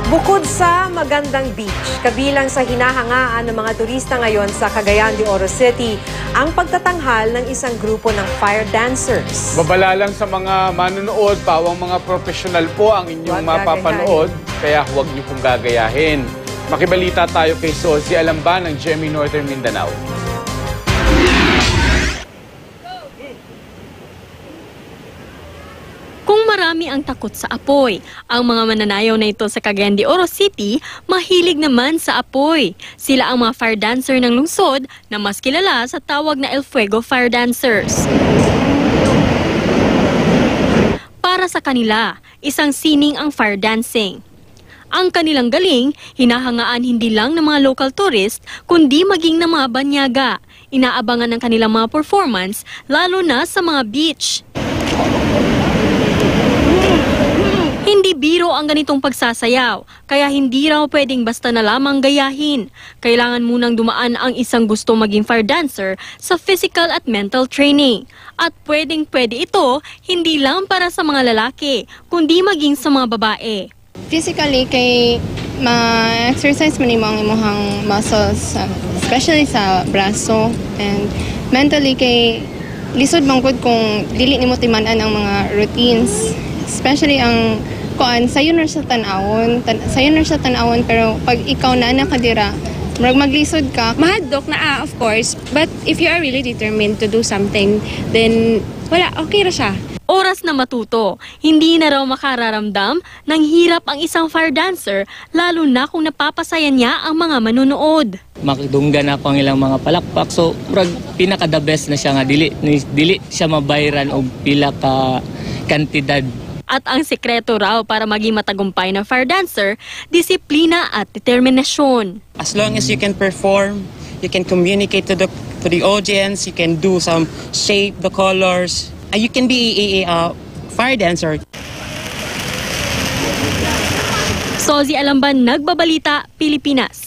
Bukod sa magandang beach, kabilang sa hinahangaan ng mga turista ngayon sa Cagayan de Oro City, ang pagtatanghal ng isang grupo ng fire dancers. Babala lang sa mga manonood, pawang mga profesional po ang inyong mapapanood, kaya huwag niyo pong gagayahin. Makibalita tayo kay Sozi Alamban ng GMA Northern Mindanao. Kung marami ang takot sa apoy, ang mga mananayaw na ito sa Cagayan de Oro City, mahilig naman sa apoy. Sila ang mga fire dancer ng lungsod na mas kilala sa tawag na El Fuego Fire Dancers. Para sa kanila, isang sining ang fire dancing. Ang kanilang galing, hinahangaan hindi lang ng mga local tourist, kundi maging ng mga banyaga. Inaabangan ng kanilang mga performance, lalo na sa mga beach. Hindi biro ang ganitong pagsasayaw, kaya hindi raw pwedeng basta na lamang gayahin. Kailangan munang dumaan ang isang gusto maging fire dancer sa physical at mental training. At pwedeng-pwede ito, hindi lang para sa mga lalaki, kundi maging sa mga babae. Physically, kay ma-exercise man ang imong muscles, especially sa braso. And mentally, kay lisod mangkod kung dili nimo timan-an ang mga routines. Especially ang sayo na sa tanawon, pero pag ikaw na nakadira, maglisod ka. Mahadlok na of course, but if you are really determined to do something, then wala, okay ra siya. Oras na matuto, hindi na raw makararamdam ng hirap ang isang fire dancer, lalo na kung napapasaya niya ang mga manunood. Makidunggan ako ang ilang mga palakpak, so pinaka-the best na siya nga, dili siya mabayran o pila ka kantidad. At ang sekreto raw para maging matagumpay na fire dancer, disiplina at determinasyon. As long as you can perform, you can communicate to the audience, you can do some shape, the colors, and you can be a fire dancer. Sozi Alamban, Nagbabalita, Pilipinas.